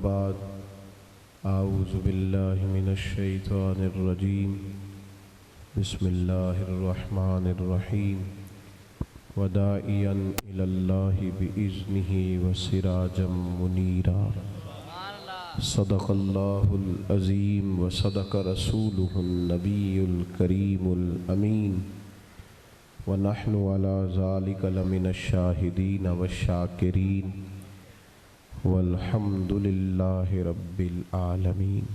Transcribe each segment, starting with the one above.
بعد اعوذ باللہ من الشیطان الرجیم بسم اللہ الرحمن الرحیم وداعیا الی اللہ بإذنہ وسراجا منیرا صدق اللہ العظیم وصدق رسولہ النبی الکریم الامین ونحن علی ذلک لمن الشاہدین والشاکرین والحمد للہ رب العالمین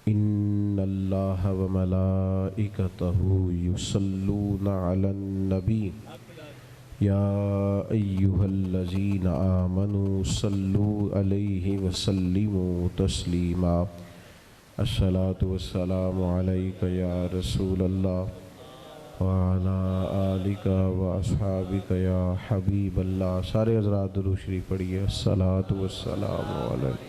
ان اللہ وملائکتہ یصلون علی النبی یا ایہا الذین آمنوا صلوا علیہ وسلموا تسلیما الصلاۃ والسلام علیک یا رسول اللہ وعلی آلک واصحابک یا حبیب اللہ۔ سارے حضرات درود شریف پڑھیے۔ الصلاۃ والسلام علیک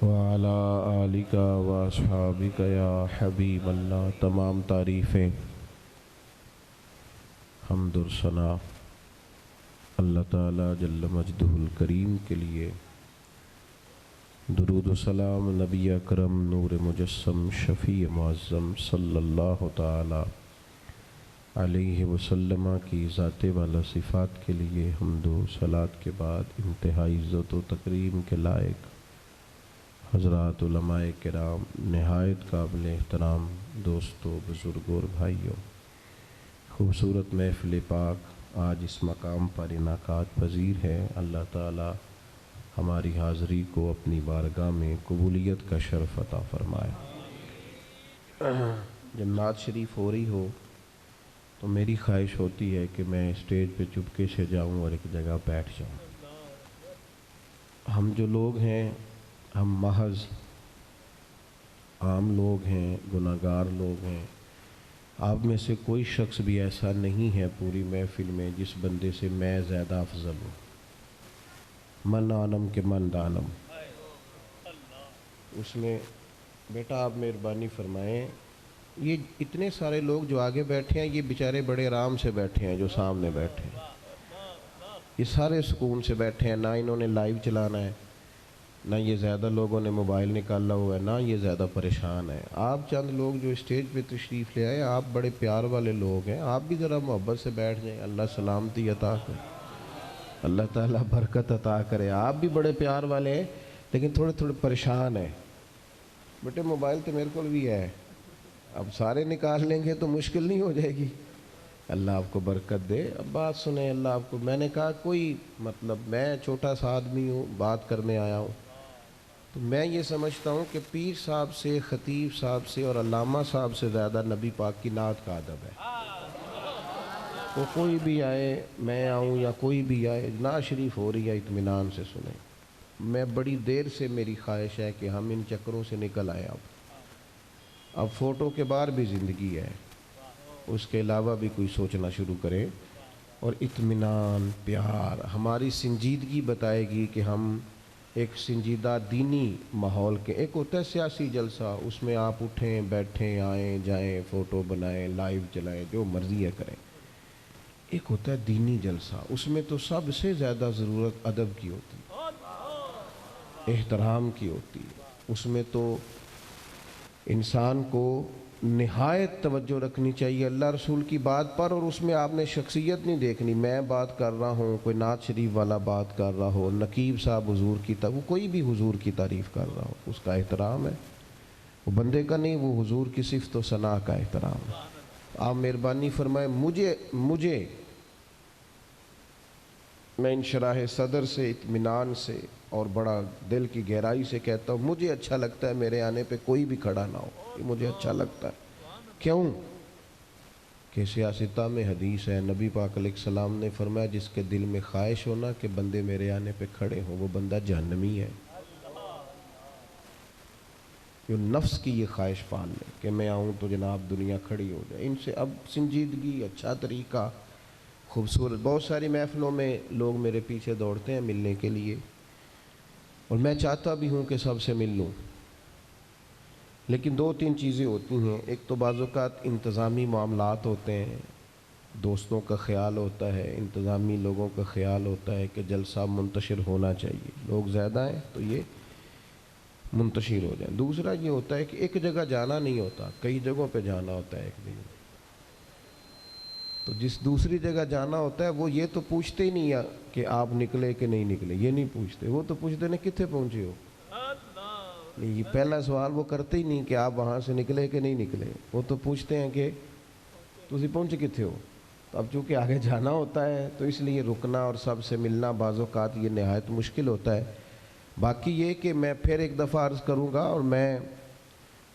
وعلی آلک واصحابک یا حبیب اللہ۔ تمام تعریفیں، حمد و ثنا اللہ تعالی جل مجدہ الکریم کے لیے، درود و سلام نبی اکرم نور مجسم شفیع معظم صلی اللہ تعالی علیہ وسلم کی ذات والا صفات کے لیے حمد و صلات کے بعد انتہائی عزت و تکریم کے لائق حضرات علماء کرام، نہایت قابل احترام دوستوں، بزرگوں اور بھائیوں، خوبصورت محفل پاک آج اس مقام پر انعقاد پذیر ہے۔ اللہ تعالی ہماری حاضری کو اپنی بارگاہ میں قبولیت کا شرف عطا فرمائے۔ جب نعت شریف ہو رہی ہو تو میری خواہش ہوتی ہے کہ میں اسٹیج پہ چپکے سے جاؤں اور ایک جگہ بیٹھ جاؤں۔ ہم جو لوگ ہیں، ہم محض عام لوگ ہیں، گناہگار لوگ ہیں۔ آپ میں سے کوئی شخص بھی ایسا نہیں ہے پوری محفل میں جس بندے سے میں زیادہ افضل ہوں۔ من عالم کے من دانم۔ اس میں بیٹا آپ مہربانی فرمائیں، یہ اتنے سارے لوگ جو آگے بیٹھے ہیں یہ بیچارے بڑے آرام سے بیٹھے ہیں، جو سامنے بیٹھے ہیں یہ سارے سکون سے بیٹھے ہیں، نہ انہوں نے لائیو چلانا ہے، نہ یہ زیادہ لوگوں نے موبائل نکالا ہوا ہے، نہ یہ زیادہ پریشان ہیں۔ آپ چند لوگ جو اسٹیج پہ تشریف لے آئے، آپ بڑے پیار والے لوگ ہیں، آپ بھی ذرا محبت سے بیٹھ جائیں۔ اللہ سلامتی عطا کرے، اللہ تعالیٰ برکت عطا کرے۔ آپ بھی بڑے پیار والے ہیں لیکن تھوڑے پریشان ہیں۔ بیٹے موبائل تو میرے کو بھی ہے، اب سارے نکال لیں گے تو مشکل نہیں ہو جائے گی؟ اللہ آپ کو برکت دے۔ اب بات سنیں، اللہ آپ کو، میں نے کہا کوئی میں چھوٹا سا آدمی ہوں، بات کرنے آیا ہوں، تو میں یہ سمجھتا ہوں کہ پیر صاحب سے، خطیب صاحب سے اور علامہ صاحب سے زیادہ نبی پاک کی نعت کا ادب ہے۔ وہ کوئی بھی آئے، میں آؤں یا کوئی بھی آئے، نعت شریف ہو رہی ہے، اطمینان سے سنیں۔ میں بڑی دیر سے میری خواہش ہے کہ ہم ان چکروں سے نکل آئے۔ اب فوٹو کے بعد بھی زندگی ہے، اس کے علاوہ بھی کوئی سوچنا شروع کریں، اور اطمینان، پیار، ہماری سنجیدگی بتائے گی کہ ہم ایک سنجیدہ دینی ماحول کے۔ ایک ہوتا ہے سیاسی جلسہ، اس میں آپ اٹھیں بیٹھیں آئیں جائیں، فوٹو بنائیں، لائیو چلائیں، جو مرضی ہے کریں۔ ایک ہوتا ہے دینی جلسہ، اس میں تو سب سے زیادہ ضرورت ادب کی ہوتی ہے، احترام کی ہوتی ہے۔ اس میں تو انسان کو نہایت توجہ رکھنی چاہیے اللہ رسول کی بات پر، اور اس میں آپ نے شخصیت نہیں دیکھنی، میں بات کر رہا ہوں، کوئی نعت شریف والا بات کر رہا ہو، نقیب صاحب حضور کی وہ کوئی بھی حضور کی تعریف کر رہا ہو، اس کا احترام ہے، وہ بندے کا نہیں، وہ حضور کی صفت و ثنا کا احترام ہے۔ آپ مہربانی فرمائیں، مجھے میں انشراح صدر سے، اطمینان سے اور بڑا دل کی گہرائی سے کہتا ہوں، مجھے اچھا لگتا ہے میرے آنے پہ کوئی بھی کھڑا نہ ہو، یہ مجھے اچھا لگتا ہے۔ کیوں کہ سیاستہ میں حدیث ہے، نبی پاک علیہ السلام نے فرمایا جس کے دل میں خواہش ہونا کہ بندے میرے آنے پہ کھڑے ہوں، وہ بندہ جہنمی ہے۔ جو نفس کی یہ خواہش پال لے کہ میں آؤں تو جناب دنیا کھڑی ہو جائے، ان سے اب سنجیدگی، اچھا طریقہ، خوبصورت۔ بہت ساری محفلوں میں لوگ میرے پیچھے دوڑتے ہیں ملنے کے لیے، اور میں چاہتا بھی ہوں کہ سب سے مل لوں، لیکن دو تین چیزیں ہوتی ہیں۔ ایک تو بعض اوقات انتظامی معاملات ہوتے ہیں، دوستوں کا خیال ہوتا ہے، انتظامی لوگوں کا خیال ہوتا ہے کہ جلسہ منتشر ہونا چاہیے، لوگ زیادہ ہیں تو یہ منتشر ہو جائیں۔ دوسرا یہ ہوتا ہے کہ ایک جگہ جانا نہیں ہوتا، کئی جگہوں پہ جانا ہوتا ہے ایک دن۔ تو جس دوسری جگہ جانا ہوتا ہے وہ یہ تو پوچھتے ہی نہیں ہے کہ آپ نکلے کہ نہیں نکلے، یہ نہیں پوچھتے، وہ تو پوچھتے ہیں کتنے پہنچے ہو۔ یہ پہلا سوال وہ کرتے ہی نہیں کہ آپ وہاں سے نکلے کہ نہیں نکلے، وہ تو پوچھتے ہیں کہ تسی پہنچے کتنے ہو۔ تو اب چونکہ آگے جانا ہوتا ہے تو اس لیے رکنا اور سب سے ملنا بعض اوقات یہ نہایت مشکل ہوتا ہے۔ باقی یہ کہ میں پھر ایک دفعہ عرض کروں گا، اور میں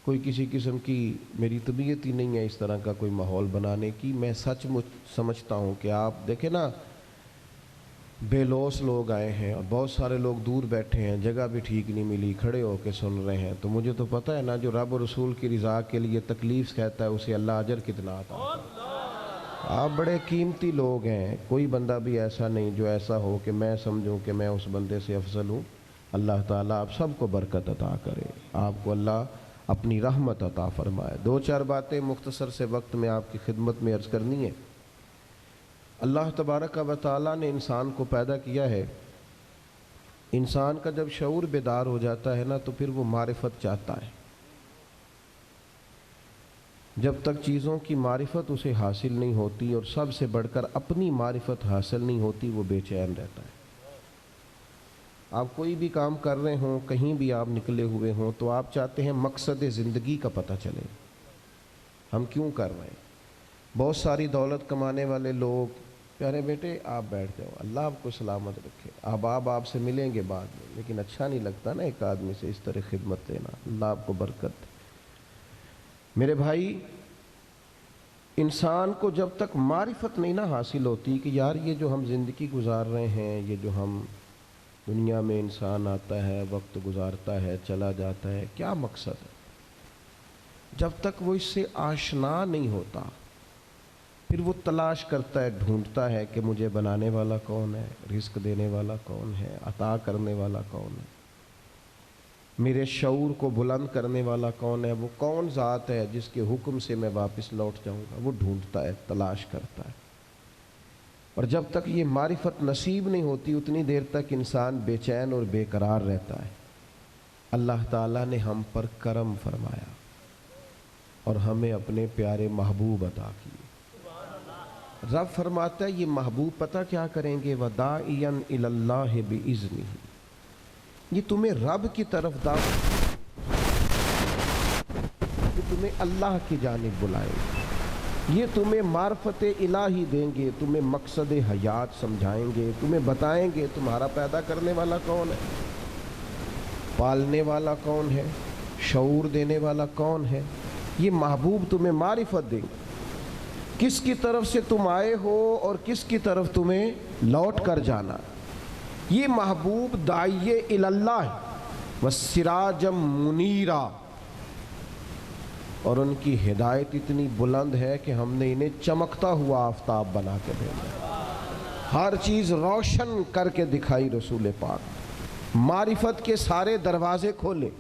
کوئی کسی قسم کی میری طبیعت ہی نہیں ہے اس طرح کا کوئی ماحول بنانے کی، میں سچ سمجھتا ہوں کہ آپ دیکھیں نا، بے لوث لوگ آئے ہیں اور بہت سارے لوگ دور بیٹھے ہیں، جگہ بھی ٹھیک نہیں ملی، کھڑے ہو کے سن رہے ہیں، تو مجھے تو پتہ ہے نا جو رب و رسول کی رضا کے لیے تکلیف کہتا ہے اسے اللہ اجر کتنا آتا ہے۔ آپ بڑے قیمتی لوگ ہیں، کوئی بندہ بھی ایسا نہیں جو ایسا ہو کہ میں سمجھوں کہ میں اس بندے سے افضل ہوں۔ اللہ تعالیٰ آپ سب کو برکت عطا کرے، آپ کو اللہ اپنی رحمت عطا فرمائے۔ دو چار باتیں مختصر سے وقت میں آپ کی خدمت میں عرض کرنی ہے۔ اللہ تبارک و تعالیٰ نے انسان کو پیدا کیا ہے، انسان کا جب شعور بیدار ہو جاتا ہے نا تو پھر وہ معرفت چاہتا ہے۔ جب تک چیزوں کی معرفت اسے حاصل نہیں ہوتی اور سب سے بڑھ کر اپنی معرفت حاصل نہیں ہوتی، وہ بے چین رہتا ہے۔ آپ کوئی بھی کام کر رہے ہوں، کہیں بھی آپ نکلے ہوئے ہوں، تو آپ چاہتے ہیں مقصد زندگی کا پتہ چلے، ہم کیوں کر رہے ہیں۔ بہت ساری دولت کمانے والے لوگ، پیارے بیٹے آپ بیٹھ جاؤ، اللہ آپ کو سلامت رکھے، آپ سے ملیں گے بعد میں، لیکن اچھا نہیں لگتا نا ایک آدمی سے اس طرح خدمت لینا، اللہ آپ کو برکت دے۔ میرے بھائی، انسان کو جب تک معرفت نہیں نہ حاصل ہوتی کہ یار یہ جو ہم زندگی گزار رہے ہیں، یہ جو ہم دنیا میں انسان آتا ہے، وقت گزارتا ہے، چلا جاتا ہے، کیا مقصد ہے، جب تک وہ اس سے آشنا نہیں ہوتا پھر وہ تلاش کرتا ہے، ڈھونڈتا ہے کہ مجھے بنانے والا کون ہے، رزق دینے والا کون ہے، عطا کرنے والا کون ہے، میرے شعور کو بلند کرنے والا کون ہے، وہ کون ذات ہے جس کے حکم سے میں واپس لوٹ جاؤں گا، وہ ڈھونڈتا ہے، تلاش کرتا ہے۔ اور جب تک یہ معرفت نصیب نہیں ہوتی اتنی دیر تک انسان بے چین اور بے قرار رہتا ہے۔ اللہ تعالیٰ نے ہم پر کرم فرمایا اور ہمیں اپنے پیارے محبوب عطا کیے۔ رب فرماتا ہے یہ محبوب پتہ کیا کریں گے، وَدَاعِيًا إِلَى اللَّهِ بِإِذْنِهِ، یہ تمہیں رب کی طرف دعوت، یہ تمہیں اللہ کی جانب بلائیں گے، یہ تمہیں معرفت الہی دیں گے، تمہیں مقصد حیات سمجھائیں گے، تمہیں بتائیں گے تمہارا پیدا کرنے والا کون ہے، پالنے والا کون ہے، شعور دینے والا کون ہے۔ یہ محبوب تمہیں معرفت دیں گے، کس کی طرف سے تم آئے ہو اور کس کی طرف تمہیں لوٹ کر جانا۔ یہ محبوب داعی اللہ وسراجم منیرا، اور ان کی ہدایت اتنی بلند ہے کہ ہم نے انہیں چمکتا ہوا آفتاب بنا کے بھیجا، ہر چیز روشن کر کے دکھائی۔ رسول پاک معرفت کے سارے دروازے کھولے،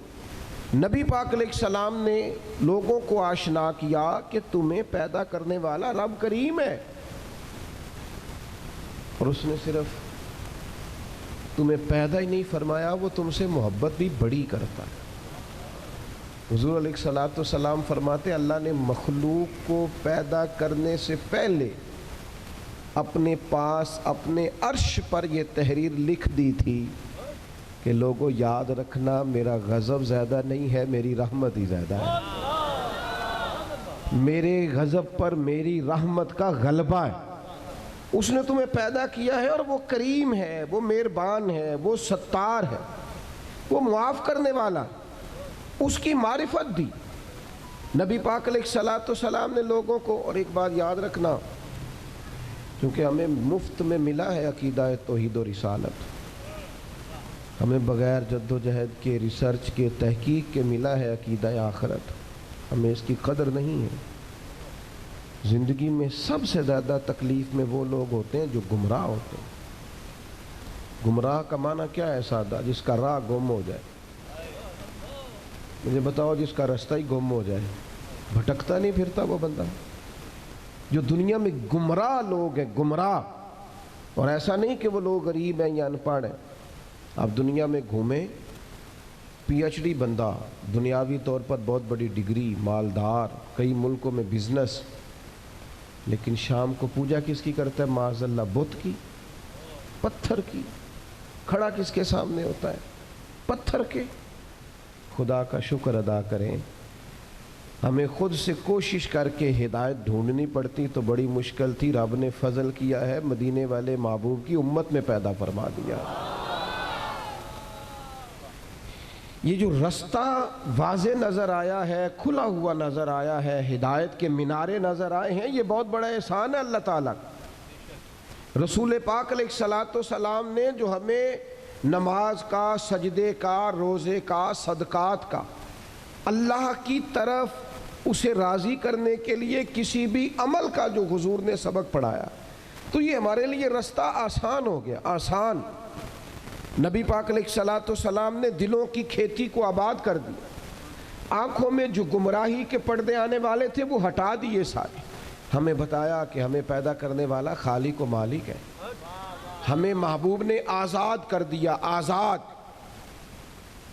نبی پاک علیہ السلام نے لوگوں کو آشنا کیا کہ تمہیں پیدا کرنے والا رب کریم ہے، اور اس نے صرف تمہیں پیدا ہی نہیں فرمایا، وہ تم سے محبت بھی بڑی کرتا ہے۔ حضور علیہ السلام فرماتے اللہ نے مخلوق کو پیدا کرنے سے پہلے اپنے پاس اپنے عرش پر یہ تحریر لکھ دی تھی کہ لوگوں یاد رکھنا میرا غضب زیادہ نہیں ہے، میری رحمت ہی زیادہ ہے، میرے غضب پر میری رحمت کا غلبہ ہے۔ اس نے تمہیں پیدا کیا ہے اور وہ کریم ہے، وہ مہربان ہے، وہ ستار ہے، وہ معاف کرنے والا، اس کی معرفت دی۔ نبی پاک علیہ السلام نے لوگوں کو، اور ایک بات یاد رکھنا، کیونکہ ہمیں مفت میں ملا ہے عقیدہ توحید و رسالت، ہمیں بغیر جد و جہد کے، ریسرچ کے، تحقیق کے ملا ہے عقیدہ آخرت، ہمیں اس کی قدر نہیں ہے۔ زندگی میں سب سے زیادہ تکلیف میں وہ لوگ ہوتے ہیں جو گمراہ ہوتے ہیں۔ گمراہ کا معنی کیا ہے سادہ؟ جس کا راہ گم ہو جائے۔ مجھے بتاؤ، جس کا رستہ ہی گم ہو جائے، بھٹکتا نہیں پھرتا وہ بندہ؟ جو دنیا میں گمراہ لوگ ہیں، گمراہ. اور ایسا نہیں کہ وہ لوگ غریب ہیں یا ان پڑھ ہیں. آپ دنیا میں گھومیں، پی ایچ ڈی بندہ، دنیاوی طور پر بہت بڑی ڈگری، مالدار، کئی ملکوں میں بزنس، لیکن شام کو پوجا کس کی کرتا ہے؟ معاذ اللہ بت کی، پتھر کی. کھڑا کس کے سامنے ہوتا ہے؟ پتھر کے. خدا کا شکر ادا کریں. ہمیں خود سے کوشش کر کے ہدایت ڈھونڈنی پڑتی تو بڑی مشکل تھی. رب نے فضل کیا ہے، مدینے والے محبوب کی امت میں پیدا فرما دیا. یہ جو رستہ واضح نظر آیا ہے، کھلا ہوا نظر آیا ہے، ہدایت کے مینارے نظر آئے ہیں، یہ بہت بڑا احسان ہے اللہ تعالیٰ کا. رسول پاک علیہ الصلاۃ والسلام نے جو ہمیں نماز کا، سجدے کا، روزے کا، صدقات کا، اللہ کی طرف اسے راضی کرنے کے لیے کسی بھی عمل کا جو حضور نے سبق پڑھایا، تو یہ ہمارے لیے رستہ آسان ہو گیا. آسان. نبی پاک علیہ الصلاۃ والسلام نے دلوں کی کھیتی کو آباد کر دی. آنکھوں میں جو گمراہی کے پردے آنے والے تھے وہ ہٹا دیے سارے. ہمیں بتایا کہ ہمیں پیدا کرنے والا خالق و مالک ہے. ہمیں محبوب نے آزاد کر دیا.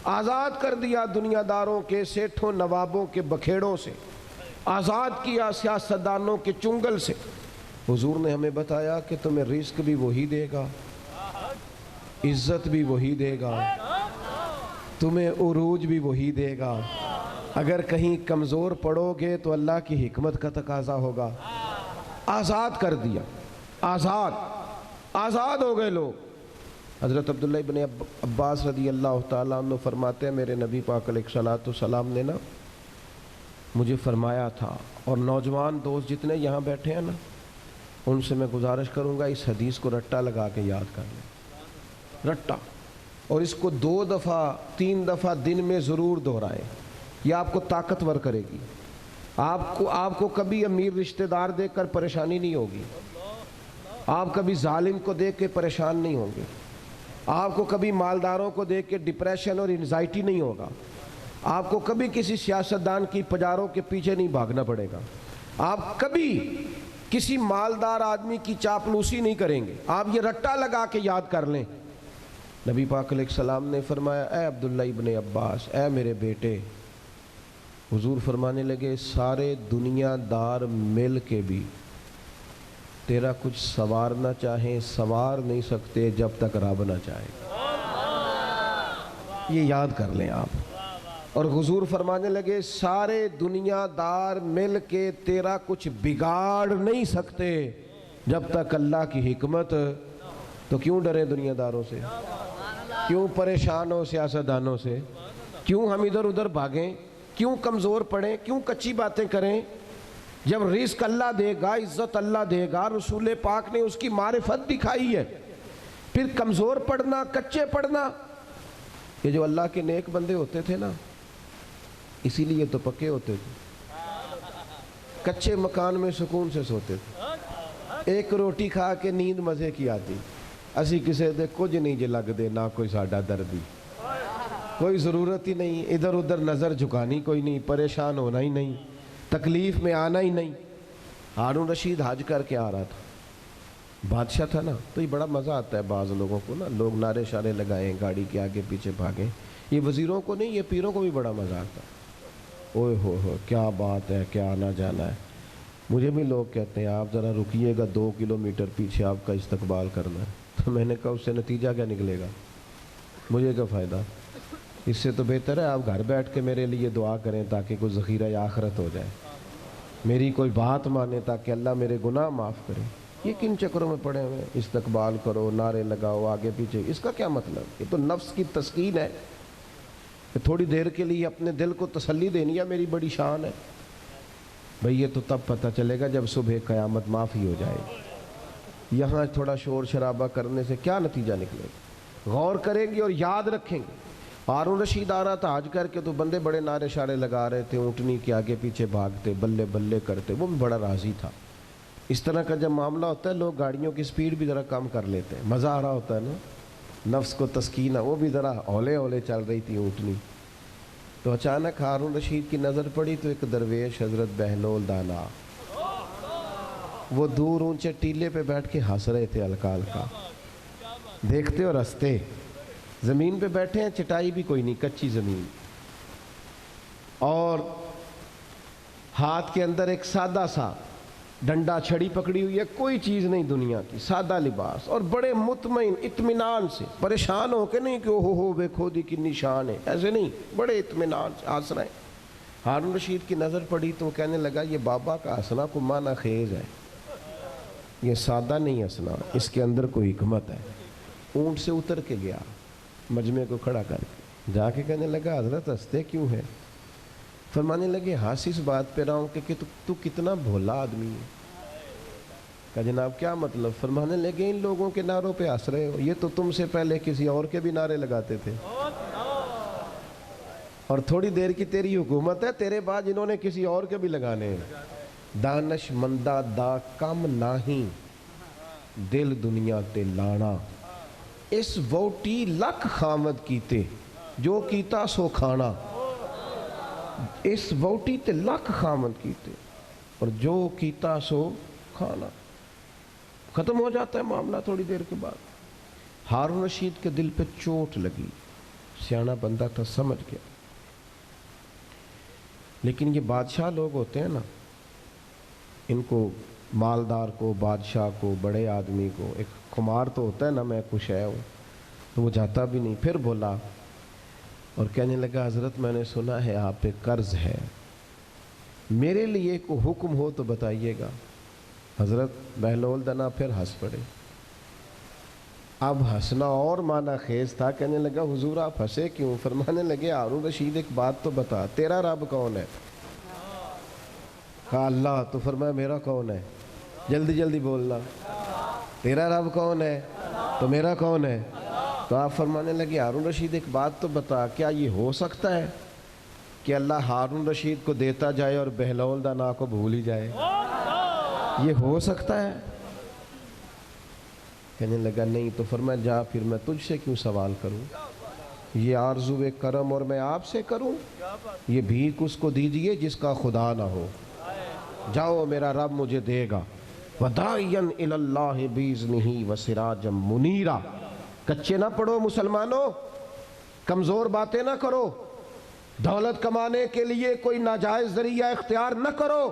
آزاد کر دیا دنیا داروں کے، سیٹھوں نوابوں کے بکھیڑوں سے. آزاد کیا سیاستدانوں کے چنگل سے. حضور نے ہمیں بتایا کہ تمہیں رزق بھی وہی دے گا، عزت بھی وہی دے گا، تمہیں عروج بھی وہی دے گا. اگر کہیں کمزور پڑو گے تو اللہ کی حکمت کا تقاضا ہوگا. آزاد کر دیا. آزاد ہو گئے لوگ. حضرت عبداللہ ابن عباس رضی اللہ تعالیٰ عنہ فرماتے ہیں میرے نبی پاک علیہ الصلاۃ والسلام نے نا مجھے فرمایا تھا، اور نوجوان دوست جتنے یہاں بیٹھے ہیں نا ان سے میں گزارش کروں گا اس حدیث کو رٹا لگا کے یاد کر لیں. رٹا. اور اس کو 2 دفعہ 3 دفعہ دن میں ضرور دہرائیں. یہ آپ کو طاقتور کرے گی. آپ کو کبھی امیر رشتہ دار دیکھ کر پریشانی نہیں ہوگی. آپ کبھی ظالم کو دیکھ کے پریشان نہیں ہوں گے. آپ کو کبھی مالداروں کو دیکھ کے ڈپریشن اور انزائٹی نہیں ہوگا. آپ کو کبھی کسی سیاستدان کی پجاروں کے پیچھے نہیں بھاگنا پڑے گا. آپ کبھی کسی مالدار آدمی کی چاپلوسی نہیں کریں گے. آپ یہ رٹا لگا کے یاد کر لیں. نبی پاک علیہ السلام نے فرمایا اے عبداللہ ابن عباس، اے میرے بیٹے. حضور فرمانے لگے سارے دنیا دار مل کے بھی تیرا کچھ سنوارنا چاہیں سنوار نہیں سکتے جب تک رب نہ چاہے. یہ یاد کر لیں آپ. اور حضور فرمانے لگے سارے دنیا دار مل کے تیرا کچھ بگاڑ نہیں سکتے جب تک اللہ کی حکمت. تو کیوں ڈرے دنیا داروں سے؟ کیوں پریشان ہو سیاستدانوں سے؟ کیوں ہم ادھر ادھر بھاگیں؟ کیوں کمزور پڑیں؟ کیوں کچی باتیں کریں؟ جب رزق اللہ دے گا، عزت اللہ دے گا، رسول پاک نے اس کی معرفت دکھائی ہے. پھر کمزور پڑنا، کچے پڑنا. یہ جو اللہ کے نیک بندے ہوتے تھے نا اسی لیے تو پکے ہوتے تھے. کچے مکان میں سکون سے سوتے تھے. ایک روٹی کھا کے نیند مزے کی آتی. اسی کسے دے کچھ نہیں جے لگ دے نہ کوئی ساڈا دردی. کوئی ضرورت ہی نہیں، ادھر ادھر نظر جھکانی کوئی نہیں، پریشان ہونا ہی نہیں، تکلیف میں آنا ہی نہیں. ہارون رشید حج کر کے آ رہا تھا، بادشاہ تھا نا. تو یہ بڑا مزہ آتا ہے بعض لوگوں کو نا، لوگ نعرے شارے لگائیں، گاڑی کے آگے پیچھے بھاگیں. یہ وزیروں کو نہیں، یہ پیروں کو بھی بڑا مزہ آتا ہے. اوئے ہو کیا بات ہے، کیا آنا جانا ہے. مجھے بھی لوگ کہتے ہیں آپ ذرا رکیے گا 2 کلومیٹر پیچھے آپ کا استقبال کرنا ہے. تو میں نے کہا اس سے نتیجہ کیا نکلے گا، مجھے کیا فائدہ. اس سے تو بہتر ہے آپ گھر بیٹھ کے میرے لیے دعا کریں تاکہ کوئی ذخیرہ آخرت ہو جائے، میری کوئی بات مانے تاکہ اللہ میرے گناہ معاف کرے. یہ کن چکروں میں پڑے ہوئے؟ استقبال کرو، نعرے لگاؤ آگے پیچھے، اس کا کیا مطلب؟ یہ تو نفس کی تسکین ہے. تھوڑی دیر کے لیے اپنے دل کو تسلی دینی ہے میری بڑی شان ہے. بھئی یہ تو تب پتہ چلے گا جب صبح قیامت معافی ہو جائے. یہاں تھوڑا شور شرابہ کرنے سے کیا نتیجہ نکلے گا؟ غور کریں گے اور یاد رکھیں گے. ہارون رشید آ رہا تھا حج کر کے تو بندے بڑے نعرے شارے لگا رہے تھے، اونٹنی کے آگے پیچھے بھاگتے، بلے بلے کرتے. وہ بھی بڑا راضی تھا. اس طرح کا جب معاملہ ہوتا ہے لوگ گاڑیوں کی سپیڈ بھی ذرا کم کر لیتے ہیں. مزہ آ رہا ہوتا ہے نا، نفس کو تسکین. وہ بھی ذرا ہولے ہولے چل رہی تھی اونٹنی. تو اچانک ہارون رشید کی نظر پڑی تو ایک درویش حضرت بہلول دانا وہ دور اونچے ٹیلے پہ بیٹھ کے ہنس رہے تھے ہلکا ہلکا، دیکھتے اور ہنستے۔ زمین پہ بیٹھے ہیں، چٹائی بھی کوئی نہیں، کچی زمین، اور ہاتھ کے اندر ایک سادہ سا ڈنڈا چھڑی پکڑی ہوئی ہے، کوئی چیز نہیں دنیا کی، سادہ لباس، اور بڑے مطمئن اطمینان سے، پریشان ہو کے نہیں کہ ہو دیکھو دی کنی شان ہے، ایسے نہیں، بڑے اطمینان سے ہنس رہے ہیں۔ ہارون رشید کی نظر پڑی تو وہ کہنے لگا یہ بابا کا ہنسنا کو معنی خیز ہے، یہ سادہ نہیں ہنسنا، اس کے اندر کوئی حکمت ہے۔ اونٹ سے اتر کے گیا، مجمع کو کھڑا کر کے جا کے کہنے لگا حضرت ہنستے کیوں ہے؟ فرمانے لگے ہنس اس بات پہ رہا ہوں کہ تو کتنا بھولا آدمی ہے۔ کہا جناب کیا مطلب؟ فرمانے لگے ان لوگوں کے نعروں پہ ہنس رہے ہو، یہ تو تم سے پہلے کسی اور کے بھی نعرے لگاتے تھے، اور تھوڑی دیر کی تیری حکومت ہے، تیرے بعد انہوں نے کسی اور کے بھی لگانے ہیں۔ دانش مندہ دا کم نہیں، دل دنیا تے لانا، اس ووٹی لکھ خامد کیتے، جو کیتا سو کھانا، اس ووٹی تے لکھ خامد کیتے اور جو کیتا سو کھانا۔ ختم ہو جاتا ہے معاملہ تھوڑی دیر کے بعد۔ ہارون رشید کے دل پہ چوٹ لگی، سیانا بندہ تھا، سمجھ گیا۔ لیکن یہ بادشاہ لوگ ہوتے ہیں نا، ان کو، مالدار کو، بادشاہ کو، بڑے آدمی کو ایک خمار تو ہوتا ہے نا، میں خوش ہے ہوں، تو وہ جاتا بھی نہیں۔ پھر بولا اور کہنے لگا حضرت میں نے سنا ہے آپ پہ قرض ہے، میرے لیے کوئی حکم ہو تو بتائیے گا۔ حضرت بہلول دنا پھر ہنس پڑے۔ اب ہنسنا اور معنی خیز تھا، کہنے لگا حضور آپ ہنسے کیوں؟ فرمانے لگے ہارون رشید ایک بات تو بتا، تیرا رب کون ہے؟ کہا اللہ۔ تو فرمایا میرا کون ہے؟ جلدی جلدی بولنا، تیرا رب کون ہے؟ تو میرا کون ہے؟ تو آپ فرمانے لگے ہارون رشید ایک بات تو بتا، کیا یہ ہو سکتا ہے کہ اللہ ہارون رشید کو دیتا جائے اور بہلول دانا کو بھول ہی جائے؟ یہ ہو سکتا ہے؟ کہنے لگا نہیں۔ تو فرمایا جا پھر میں تجھ سے کیوں سوال کروں، یہ آرزو کرم اور میں آپ سے کروں؟ یہ بھیک اس کو دیجئے جس کا خدا نہ ہو، جاؤ میرا رب مجھے دے گا۔ وَدَاعِيًا إِلَى اللَّهِ بِإِذْنِهِ وَسِرَاجًا مُنِيرًا۔ کچے نہ پڑھو مسلمانوں، کمزور باتیں نہ کرو، دولت کمانے کے لیے کوئی ناجائز ذریعہ اختیار نہ کرو،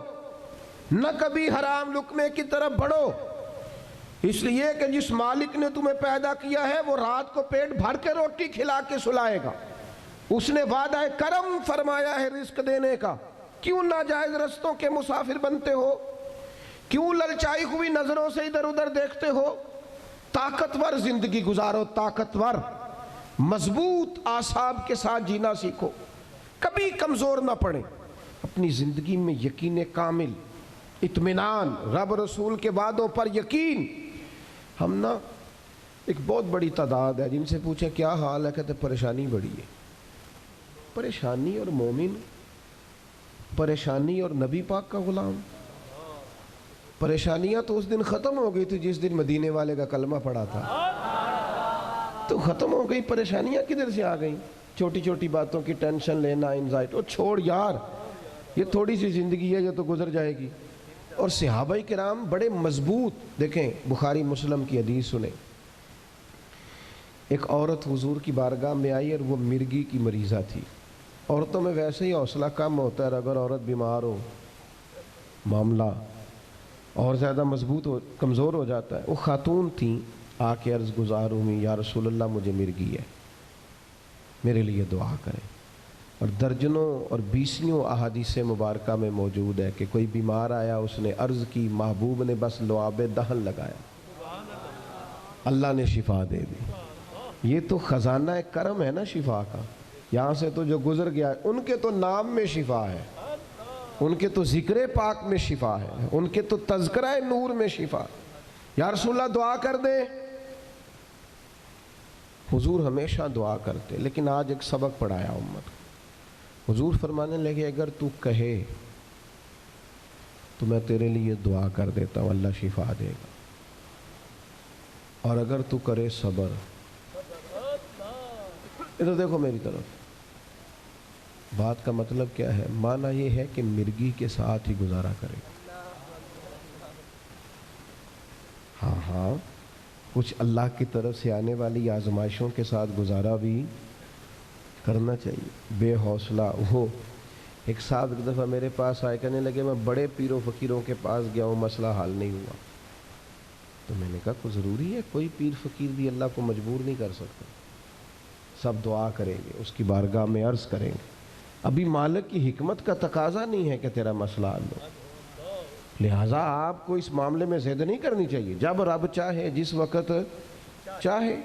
نہ کبھی حرام لقمے کی طرف بڑھو، اس لیے کہ جس مالک نے تمہیں پیدا کیا ہے وہ رات کو پیٹ بھر کے روٹی کھلا کے سلائے گا، اس نے وعدہ کرم فرمایا ہے رزق دینے کا، کیوں ناجائز رستوں کے مسافر بنتے ہو؟ کیوں للچائی ہوئی نظروں سے ادھر ادھر دیکھتے ہو؟ طاقتور زندگی گزارو، طاقتور مضبوط اعصاب کے ساتھ جینا سیکھو، کبھی کمزور نہ پڑے، اپنی زندگی میں یقین کامل، اطمینان، رب رسول کے وعدوں پر یقین۔ ہم نا ایک بہت بڑی تعداد ہے جن سے پوچھے کیا حال ہے، کہتے پریشانی بڑی ہے۔ پریشانی اور مومن، پریشانی اور نبی پاک کا غلام؟ پریشانیاں تو اس دن ختم ہو گئی تھی جس دن مدینے والے کا کلمہ پڑا تھا، تو ختم ہو گئی، پریشانیاں کدھر سے آ گئیں؟ چھوٹی چھوٹی باتوں کی ٹینشن لینا، انزائٹی، وہ چھوڑ یار، یہ تھوڑی سی زندگی ہے جو تو گزر جائے گی۔ اور صحابہ کرام بڑے مضبوط، دیکھیں بخاری مسلم کی حدیث سنیں، ایک عورت حضور کی بارگاہ میں آئی اور وہ مرگی کی مریضہ تھی۔ عورتوں میں ویسے ہی حوصلہ کم ہوتا ہے، اگر عورت بیمار ہو معاملہ اور زیادہ مضبوط ہو، کمزور ہو جاتا ہے۔ وہ خاتون تھیں، آ کے عرض گزار ہوئی یا رسول اللہ مجھے مرگی ہے، میرے لیے دعا کریں۔ اور درجنوں اور بیسیوں احادیث مبارکہ میں موجود ہے کہ کوئی بیمار آیا، اس نے عرض کی، محبوب نے بس لعاب دہن لگایا، اللہ نے شفا دے دی۔ یہ تو خزانہ کرم ہے نا شفا کا، یہاں سے تو جو گزر گیا ہے، ان کے تو نام میں شفا ہے، ان کے تو ذکر پاک میں شفا ہے، ان کے تو تذکرہ نور میں شفا۔ یا رسول اللہ دعا کر دیں، حضور ہمیشہ دعا کرتے، لیکن آج ایک سبق پڑھایا امت کو۔ حضور فرمانے لگے اگر تو کہے تو میں تیرے لیے دعا کر دیتا ہوں، اللہ شفا دے گا، اور اگر تو کرے صبر۔ ادھر دیکھو میری طرف، بات کا مطلب کیا ہے؟ معنی یہ ہے کہ مرگی کے ساتھ ہی گزارا کرے، ہاں ہاں، کچھ اللہ کی طرف سے آنے والی آزمائشوں کے ساتھ گزارا بھی کرنا چاہیے۔ بے حوصلہ وہ ایک صاحب ایک دفعہ میرے پاس آئے، کہنے لگے میں بڑے پیر و فقیروں کے پاس گیا ہوں، مسئلہ حل نہیں ہوا۔ تو میں نے کہا کوئی ضروری ہے، کوئی پیر فقیر بھی اللہ کو مجبور نہیں کر سکتا، سب دعا کریں گے، اس کی بارگاہ میں عرض کریں گے۔ ابھی مالک کی حکمت کا تقاضا نہیں ہے کہ تیرا مسئلہ حل ہو، لہٰذا آپ کو اس معاملے میں زید نہیں کرنی چاہیے۔ جب رب چاہے، جس وقت چاہے،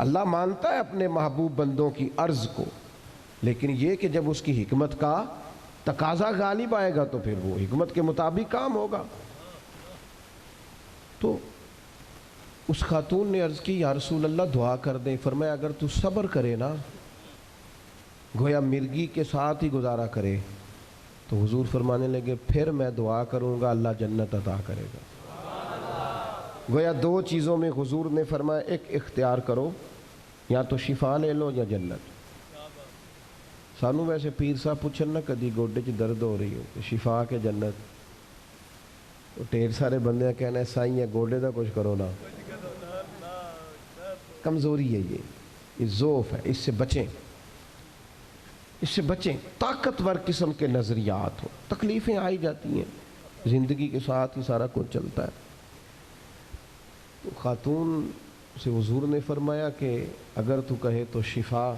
اللہ مانتا ہے اپنے محبوب بندوں کی عرض کو، لیکن یہ کہ جب اس کی حکمت کا تقاضا غالب آئے گا تو پھر وہ حکمت کے مطابق کام ہوگا۔ تو اس خاتون نے عرض کی یا رسول اللہ دعا کر دیں۔ فرمایا اگر تو صبر کرے نا، گویا مرگی کے ساتھ ہی گزارا کرے، تو حضور فرمانے لگے پھر میں دعا کروں گا اللہ جنت عطا کرے گا۔ گویا دو چیزوں میں حضور نے فرمایا ایک اختیار کرو، یا تو شفا لے لو یا جنت۔ سانو ویسے پیر صاحب پوچھن نہ کدی گوڈے چ درد ہو رہی ہو شفا کے جنت، تو ڈھیر سارے بندے کہنا ہے سائیں گوڈے دا کچھ کرو نا، کمزوری ہے یہ ضعف ہے، اس سے بچیں، اس سے بچیں۔ طاقتور قسم کے نظریات ہوں، تکلیفیں آئی جاتی ہیں، زندگی کے ساتھ ہی سارا کچھ چلتا ہے۔ تو خاتون سے حضور نے فرمایا کہ اگر تو کہے تو شفا،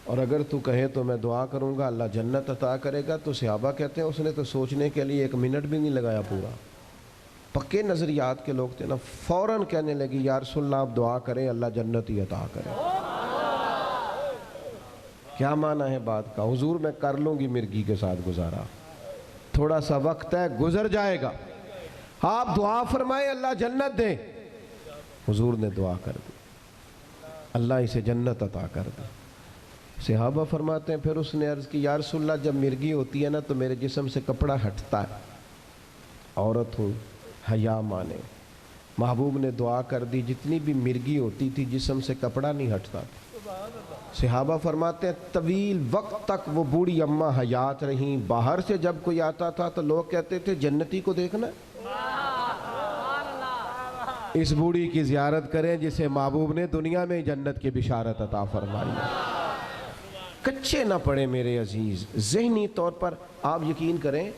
اور اگر تو کہے تو میں دعا کروں گا اللہ جنت عطا کرے گا۔ تو صحابہ کہتے ہیں اس نے تو سوچنے کے لیے 1 منٹ بھی نہیں لگایا، پورا پکے نظریات کے لوگ تھے نا، فوراً کہنے لگی یا رسول اللہ آپ دعا کریں اللہ جنت ہی عطا کرے۔ کیا معنی ہے بات کا؟ حضور میں کر لوں گی مرگی کے ساتھ گزارا، تھوڑا سا وقت ہے گزر جائے گا، آپ دعا فرمائیں اللہ جنت دے۔ حضور نے دعا کر دی، اللہ اسے جنت عطا کر دی۔ صحابہ فرماتے ہیں پھر اس نے عرض کی یا رسول اللہ جب مرگی ہوتی ہے نا تو میرے جسم سے کپڑا ہٹتا ہے، عورت ہوں حیا مانے۔ محبوب نے دعا کر دی، جتنی بھی مرگی ہوتی تھی جسم سے کپڑا نہیں ہٹتا تھا۔ صحابہ فرماتے ہیں طویل وقت تک وہ بوڑھی اماں حیات رہیں، باہر سے جب کوئی آتا تھا تو لوگ کہتے تھے جنتی کو دیکھنا، اس بوڑھی کی زیارت کریں جسے محبوب نے دنیا میں جنت کی بشارت عطا فرمائی ہے۔ کچے نہ پڑے میرے عزیز، ذہنی طور پر آپ یقین کریں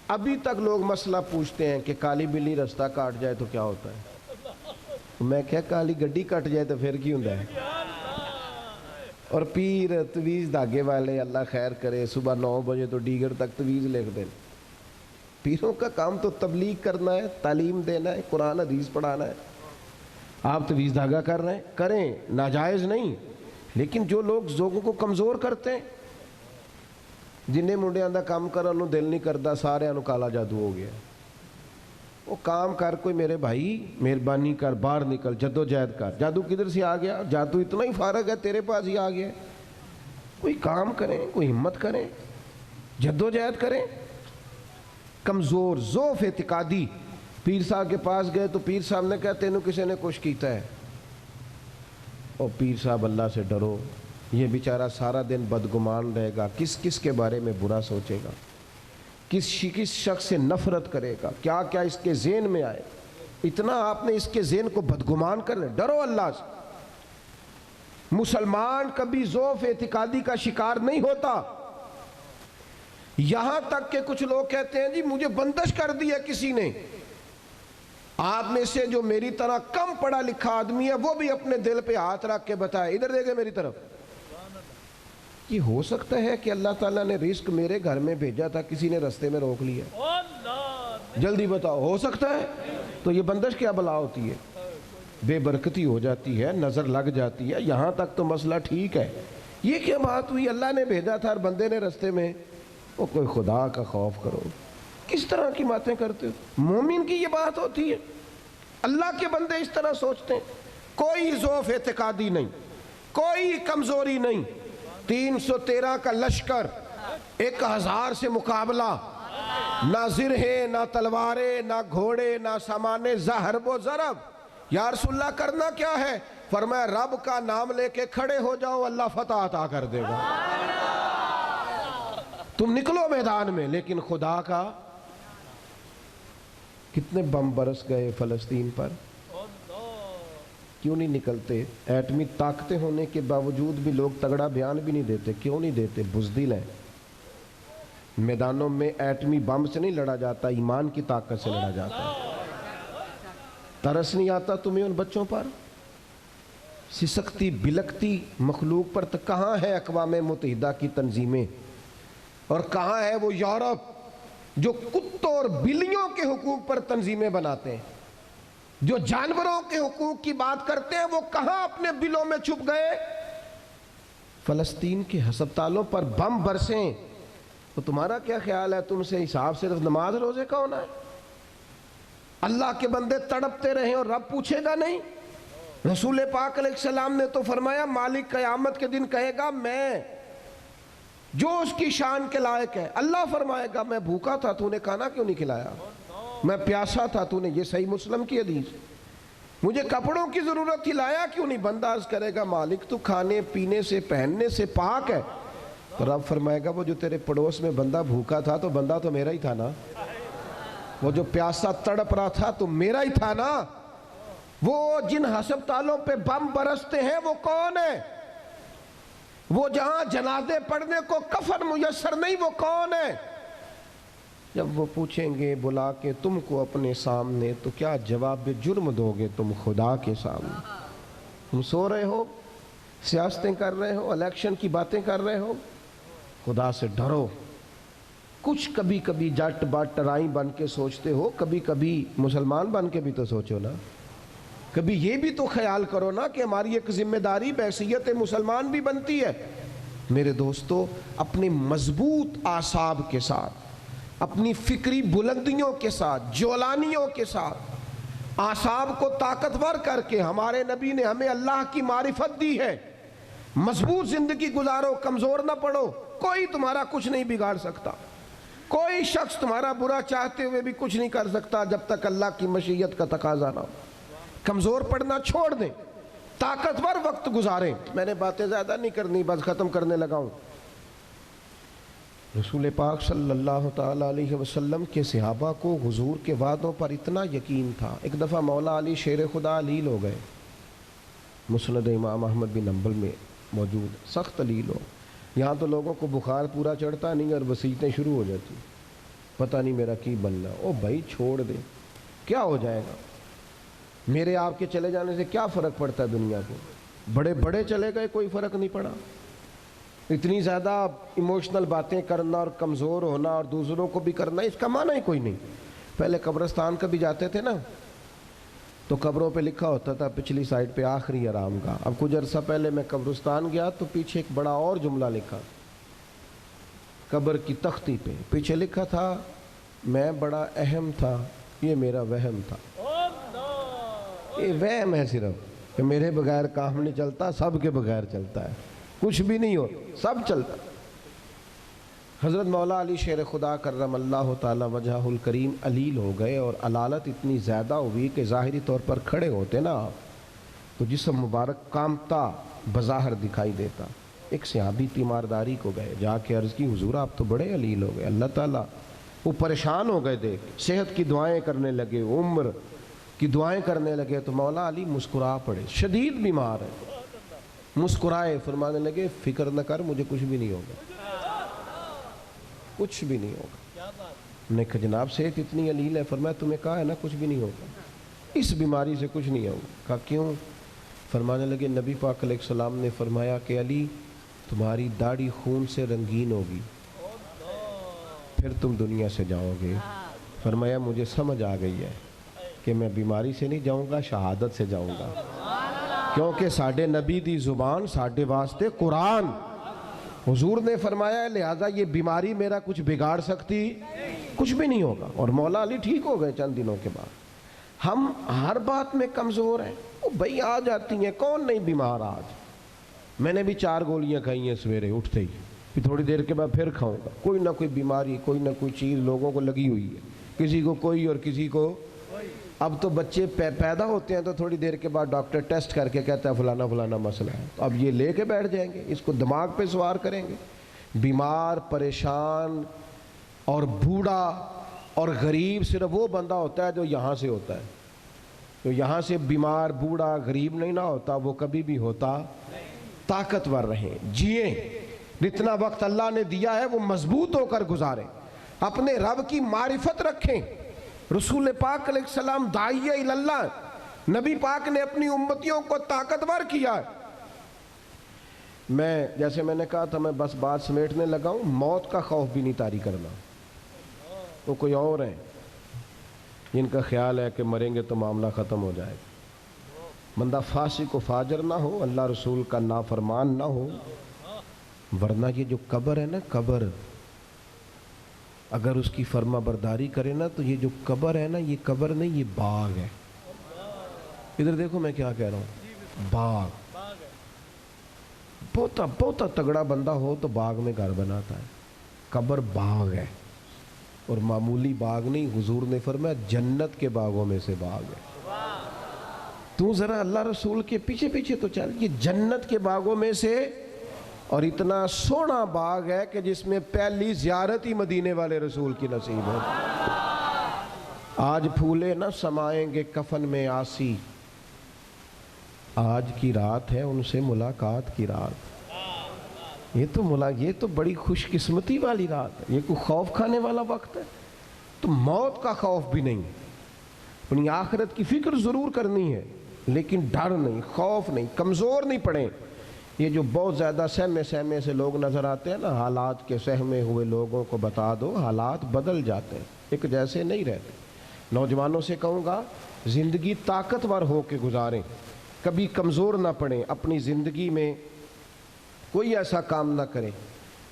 ابھی تک لوگ مسئلہ پوچھتے ہیں کہ کالی بلی رستہ کاٹ جائے تو کیا ہوتا ہے؟ میں کہا کالی گڈی کٹ جائے تو پھر کی ہوتا ہے؟ اور پیر تویز دھاگے والے اللہ خیر کرے صبح 9 بجے تو ڈیگر تک تویز لکھ دیں۔ پیروں کا کام تو تبلیغ کرنا ہے، تعلیم دینا ہے، قرآن حدیث پڑھانا ہے۔ آپ تویز دھاگا کر رہے ہیں کریں، ناجائز نہیں، لیکن جو لوگ لوگوں کو کمزور کرتے ہیں، جنہیں منڈیاں دا کام کرن نوں دل نہیں کردا سارے نوں کالا جادو ہو گیا، وہ کام کر کوئی میرے بھائی مہربانی کر باہر نکل جدوجہد کر۔ جادو کدھر سے آ گیا؟ جادو اتنا ہی فارغ ہے تیرے پاس ہی آ گیا۔ کوئی کام کریں، کوئی ہمت کریں، جدوجہد کریں۔ کمزور ضعف اعتقادی پیر صاحب کے پاس گئے تو پیر صاحب نے کہا تینوں کسی نے کچھ کیتا ہے؟ اور پیر صاحب اللہ سے ڈرو، یہ بیچارہ سارا دن بدگمان رہے گا، کس کس کے بارے میں برا سوچے گا، کس شخص سے نفرت کرے گا، کیا کیا اس کے ذہن میں آئے، اتنا آپ نے اس کے ذہن کو بدگمان کر لیں۔ ڈرو اللہ سے۔ مسلمان کبھی ضعف اعتقادی کا شکار نہیں ہوتا۔ یہاں تک کہ کچھ لوگ کہتے ہیں جی مجھے بندش کر دی ہے کسی نے۔ آپ میں سے جو میری طرح کم پڑھا لکھا آدمی ہے وہ بھی اپنے دل پہ ہاتھ رکھ کے بتائے، ادھر دیکھے میری طرف، یہ ہو سکتا ہے کہ اللہ تعالیٰ نے رزق میرے گھر میں بھیجا تھا، کسی نے رستے میں روک لیا؟ جلدی بتاؤ، ہو سکتا ہے؟ تو یہ بندش کیا بلا ہوتی ہے؟ بے برکتی ہو جاتی ہے، نظر لگ جاتی ہے، یہاں تک تو مسئلہ ٹھیک ہے۔ یہ کیا بات ہوئی؟ اللہ نے بھیجا تھا اور بندے نے رستے میں، وہ کوئی خدا کا خوف کرو، کس طرح کی باتیں کرتے ہو؟ مومن کی یہ بات ہوتی ہے؟ اللہ کے بندے اس طرح سوچتے ہیں؟ کوئی ضعف اعتقادی نہیں، کوئی کمزوری نہیں۔ 313 کا لشکر، 1000 سے مقابلہ، نہ زرہیں نہ تلواریں نہ گھوڑے نہ سامان ضرب و ضرب۔ یا رسول اللہ کرنا کیا ہے؟ فرمایا رب کا نام لے کے کھڑے ہو جاؤ، اللہ فتح عطا کر دے گا۔ تم نکلو میدان میں، لیکن خدا کا کتنے بم برس گئے فلسطین پر، کیوں نہیں نکلتے؟ ایٹمی طاقتیں ہونے کے باوجود بھی لوگ تگڑا بیان بھی نہیں دیتے، کیوں نہیں دیتے؟ بزدل ہیں۔ میدانوں میں ایٹمی بم سے نہیں لڑا جاتا، ایمان کی طاقت سے لڑا جاتا ہے۔ ترس نہیں آتا تمہیں ان بچوں پر؟ سسکتی بلکتی مخلوق پر تو کہاں ہے اقوام متحدہ کی تنظیمیں، اور کہاں ہے وہ یورپ جو کتوں اور بلیوں کے حقوق پر تنظیمیں بناتے ہیں؟ جو جانوروں کے حقوق کی بات کرتے ہیں وہ کہاں اپنے بلوں میں چھپ گئے؟ فلسطین کے ہسپتالوں پر بم برسیں تو تمہارا کیا خیال ہے؟ تم سے حساب صرف نماز روزے کا ہونا ہے؟ اللہ کے بندے تڑپتے رہیں اور رب پوچھے گا نہیں؟ رسول پاک علیہ السلام نے تو فرمایا مالک قیامت کے دن کہے گا میں جو اس کی شان کے لائق ہے۔ اللہ فرمائے گا میں بھوکا تھا، تو نے کھانا کیوں نہیں کھلایا؟ میں پیاسا تھا، تو نے، یہ صحیح مسلم کی حدیث، مجھے کپڑوں کی ضرورت تھی، لایا کیوں نہیں؟ بندہ عرض کرے گا مالک تو کھانے پینے سے پہننے سے پاک ہے۔ تو رب فرمائے گا وہ جو تیرے پڑوس میں بندہ بھوکا تھا تو بندہ تو میرا ہی تھا نا، وہ جو پیاسا تڑپ رہا تھا تو میرا ہی تھا نا، وہ جن ہسپتالوں پہ بم برستے ہیں وہ کون ہے؟ وہ جہاں جنازے پڑھنے کو کفن میسر نہیں وہ کون ہے؟ جب وہ پوچھیں گے بلا کے تم کو اپنے سامنے تو کیا جواب جرم دو گے تم خدا کے سامنے؟ تم سو رہے ہو، سیاستیں کر رہے ہو، الیکشن کی باتیں کر رہے ہو، خدا سے ڈرو۔ کچھ کبھی کبھی جٹ بٹ رائی بن کے سوچتے ہو، کبھی کبھی مسلمان بن کے بھی تو سوچو نا، کبھی یہ بھی تو خیال کرو نا کہ ہماری ایک ذمہ داری بحیثیت مسلمان بھی بنتی ہے۔ میرے دوستو، اپنے مضبوط اعصاب کے ساتھ، اپنی فکری بلندیوں کے ساتھ، جولانیوں کے ساتھ، اعصاب کو طاقتور کر کے ہمارے نبی نے ہمیں اللہ کی معرفت دی ہے۔ مضبوط زندگی گزارو، کمزور نہ پڑو، کوئی تمہارا کچھ نہیں بگاڑ سکتا، کوئی شخص تمہارا برا چاہتے ہوئے بھی کچھ نہیں کر سکتا جب تک اللہ کی مشیت کا تقاضا نہ ہو۔ کمزور پڑنا چھوڑ دیں، طاقتور وقت گزاریں۔ میں نے باتیں زیادہ نہیں کرنی، بس ختم کرنے لگا ہوں۔ رسول پاک صلی اللہ تعالیٰ علیہ وسلم کے صحابہ کو حضور کے وعدوں پر اتنا یقین تھا، ایک دفعہ مولا علی شیر خدا علیل ہو گئے، مسند امام احمد بن حنبل میں موجود، سخت علیل ہو۔ یہاں تو لوگوں کو بخار پورا چڑھتا نہیں اور وسیعتیں شروع ہو جاتی، پتہ نہیں میرا کی بننا۔ او بھائی چھوڑ دے، کیا ہو جائے گا؟ میرے آپ کے چلے جانے سے کیا فرق پڑتا ہے دنیا کو؟ بڑے بڑے چلے گئے، کوئی فرق نہیں پڑا۔ اتنی زیادہ ایموشنل باتیں کرنا اور کمزور ہونا اور دوسروں کو بھی کرنا، اس کا معنی ہی کوئی نہیں۔ پہلے قبرستان کبھی جاتے تھے نا تو قبروں پہ لکھا ہوتا تھا پچھلی سائڈ پہ آخری آرام گاہ۔ اب کچھ عرصہ پہلے میں قبرستان گیا تو پیچھے ایک بڑا اور جملہ لکھا، قبر کی تختی پہ پیچھے لکھا تھا میں بڑا اہم تھا، یہ میرا وہم تھا۔ یہ وہم ہے صرف کہ میرے بغیر کام نہیں چلتا، سب کے بغیر چلتا ہے، کچھ بھی نہیں ہو، سب چلتا۔ حضرت مولا علی شیر خدا کرم اللہ تعالی وجہہ الکریم علیل ہو گئے، اور علالت اتنی زیادہ ہوئی کہ ظاہری طور پر کھڑے ہوتے نا تو جسم مبارک کامتا بظاہر دکھائی دیتا۔ ایک صحابی تیمارداری کو گئے، جا کے عرض کی حضور آپ تو بڑے علیل ہو گئے، اللہ تعالیٰ، وہ پریشان ہو گئے، دیکھ صحت کی دعائیں کرنے لگے، عمر کی دعائیں کرنے لگے، تو مولا علی مسکرا پڑے، شدید بیمار ہے، مسکرائے، فرمانے لگے فکر نہ کر، مجھے کچھ بھی نہیں ہوگا، کچھ بھی نہیں ہوگا۔ میں نے کہا جناب صحت اتنی علیل ہے، فرمایا تمہیں کہا ہے نا کچھ بھی نہیں ہوگا، اس بیماری سے کچھ نہیں ہوگا۔ کہا کیوں؟ فرمانے لگے نبی پاک علیہ السلام نے فرمایا کہ علی تمہاری داڑھی خون سے رنگین ہوگی، پھر تم دنیا سے جاؤ گے۔ فرمایا مجھے سمجھ آ گئی ہے کہ میں بیماری سے نہیں جاؤں گا، شہادت سے جاؤں گا، کیونکہ ساڈے نبی دی زبان ساڈے واسطے قرآن۔ حضور نے فرمایا لہذا یہ بیماری میرا کچھ بگاڑ سکتی، کچھ بھی نہیں ہوگا۔ اور مولا علی ٹھیک ہو گئے چند دنوں کے بعد۔ ہم ہر بات میں کمزور ہیں، وہ بھائی آ جاتی ہیں، کون نہیں بیمار آج؟ میں نے بھی 4 گولیاں کھائی ہیں سویرے اٹھتے ہی، پھر تھوڑی دیر کے بعد پھر کھاؤں گا۔ کوئی نہ کوئی بیماری، کوئی نہ کوئی چیز لوگوں کو لگی ہوئی ہے، کسی کو کوئی اور کسی کو۔ اب تو بچے پیدا ہوتے ہیں تو تھوڑی دیر کے بعد ڈاکٹر ٹیسٹ کر کے کہتا ہے فلانا فلانا مسئلہ ہے، تو اب یہ لے کے بیٹھ جائیں گے، اس کو دماغ پہ سوار کریں گے۔ بیمار، پریشان اور بوڑھا اور غریب صرف وہ بندہ ہوتا ہے جو یہاں سے ہوتا ہے. جو یہاں سے بیمار بوڑھا غریب نہیں نہ ہوتا وہ کبھی بھی ہوتا. طاقتور رہیں, جئیں, جتنا وقت اللہ نے دیا ہے وہ مضبوط ہو کر گزاریں, اپنے رب کی معرفت رکھیں. رسول پاک علیہ السلام داعیہ اللہ, نبی پاک نے اپنی امتیوں کو طاقتور کیا. جیسے میں نے کہا تھا, میں بس بات سمیٹنے لگا ہوں, موت کا خوف بھی نہیں طاری کرنا. وہ کوئی اور ہیں جن کا خیال ہے کہ مریں گے تو معاملہ ختم ہو جائے. بندہ فاسق و فاجر نہ ہو, اللہ رسول کا نافرمان نہ ہو, ورنہ یہ جو قبر ہے نا, قبر اگر اس کی فرما برداری کرے نا تو یہ جو قبر ہے نا, یہ قبر نہیں, یہ باغ ہے. ادھر دیکھو میں کیا کہہ رہا ہوں, باغ. بہت تگڑا بندہ ہو تو باغ میں گھر بناتا ہے. قبر باغ ہے, اور معمولی باغ نہیں. حضور نے فرمایا جنت کے باغوں میں سے باغ ہے. تو ذرا اللہ رسول کے پیچھے پیچھے تو چل, یہ جنت کے باغوں میں سے, اور اتنا سونا باغ ہے کہ جس میں پہلی زیارت ہی مدینے والے رسول کی نصیب ہے. آج پھولے نہ سمائیں گے کفن میں آسی, آج کی رات ہے ان سے ملاقات کی رات. یہ تو بڑی خوش قسمتی والی رات ہے. یہ کوئی خوف کھانے والا وقت ہے. تو موت کا خوف بھی نہیں, اپنی آخرت کی فکر ضرور کرنی ہے, لیکن ڈر نہیں, خوف نہیں, کمزور نہیں پڑیں. یہ جو بہت زیادہ سہمے سے لوگ نظر آتے ہیں نا, حالات کے سہمے ہوئے لوگوں کو بتا دو, حالات بدل جاتے ہیں, ایک جیسے نہیں رہتے. نوجوانوں سے کہوں گا زندگی طاقتور ہو کے گزاریں, کبھی کمزور نہ پڑیں. اپنی زندگی میں کوئی ایسا کام نہ کریں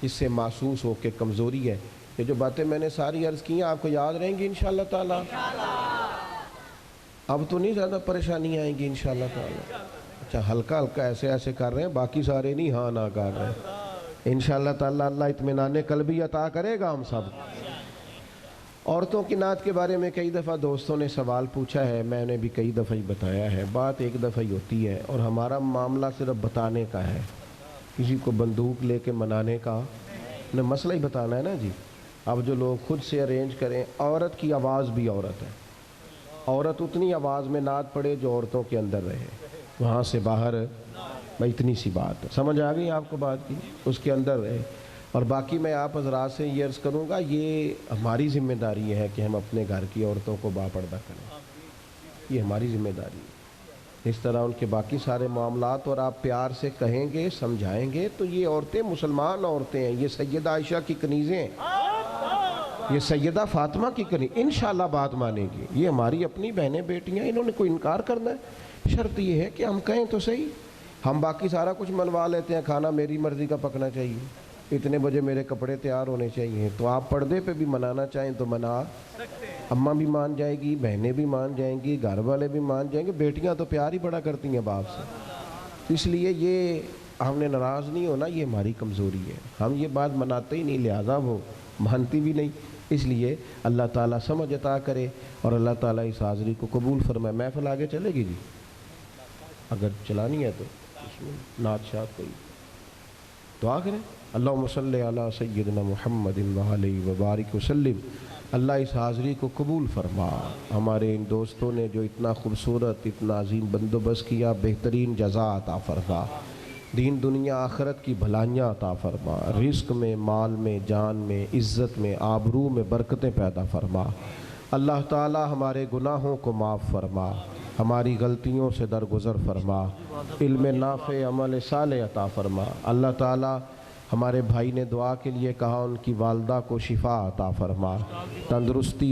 جس سے محسوس ہو کہ کمزوری ہے. یہ جو باتیں میں نے ساری عرض کی ہیں آپ کو یاد رہیں گی انشاءاللہ تعالی. اب تو نہیں زیادہ پریشانی آئیں گی انشاءاللہ تعالی. اچھا ہلکا ایسے کر رہے ہیں, باقی سارے نہیں ہاں نہ کر رہے ہیں. انشاءاللہ تعالی اللہ اطمینان قلبی عطا کرے گا ہم سب. عورتوں کی نعت کے بارے میں کئی دفعہ دوستوں نے سوال پوچھا ہے, میں نے بھی کئی دفعہ ہی بتایا ہے. بات ایک دفعہ ہی ہوتی ہے, اور ہمارا معاملہ صرف بتانے کا ہے, کسی کو بندوق لے کے منانے کا نہ, مسئلہ ہی بتانا ہے نا جی. اب جو لوگ خود سے ارینج کریں, عورت کی آواز بھی عورت ہے. عورت اتنی آواز میں نعت پڑے جو عورتوں کے اندر رہے, وہاں سے باہر, بھائی اتنی سی بات ہے, سمجھ آ گئی آپ کو بات کی, اس کے اندر رہے. اور باقی میں آپ حضرات سے یہ عرض کروں گا, یہ ہماری ذمہ داری ہے کہ ہم اپنے گھر کی عورتوں کو باپردہ کریں. یہ ہماری ذمہ داری ہے. اس طرح ان کے باقی سارے معاملات اور آپ پیار سے کہیں گے, سمجھائیں گے, تو یہ عورتیں مسلمان عورتیں ہیں. یہ سیدہ عائشہ کی کنیزیں ہیں, یہ سیدہ فاطمہ کی کنیز, انشاءاللہ بات مانیں گی. یہ ہماری اپنی بہنیں بیٹیاں, انہوں نے کوئی انکار کرنا ہے. شرط یہ ہے کہ ہم کہیں تو صحیح. ہم باقی سارا کچھ منوا لیتے ہیں, کھانا میری مرضی کا پکنا چاہیے, اتنے بجے میرے کپڑے تیار ہونے چاہیے. تو آپ پردے پہ بھی منانا چاہیں تو منا, اماں بھی مان جائے گی, بہنیں بھی مان جائیں گی, گھر والے بھی مان جائیں گے. بیٹیاں تو پیار ہی بڑا کرتی ہیں باپ سے. اس لیے یہ ہم نے ناراض نہیں ہونا, یہ ہماری کمزوری ہے. ہم یہ بات مناتے ہی نہیں, لہٰذا وہ مانتی بھی نہیں. اس لیے اللہ تعالیٰ سمجھ عطا کرے, اور اللہ تعالیٰ اس حاضری کو قبول فرمائے. محفل آگے چلے گی جی, اگر چلانی ہے تو نعت شاد کوئی دعا کریں. اللہم صلی علی سیدنا محمد وعلیہ وبارک وسلم. اللہ اس حاضری کو قبول فرما. ہمارے ان دوستوں نے جو اتنا خوبصورت, اتنا عظیم بندوبست کیا, بہترین جزا عطا فرما. دین دنیا آخرت کی بھلائیاں عطا فرما. رزق میں, مال میں, جان میں, عزت میں, آبرو میں برکتیں پیدا فرما. اللہ تعالی ہمارے گناہوں کو معاف فرما, ہماری غلطیوں سے درگزر فرما, علم نافع, عمل صالح عطا فرما. اللہ تعالی ہمارے بھائی نے دعا کے لیے کہا, ان کی والدہ کو شفا عطا فرما, تندرستی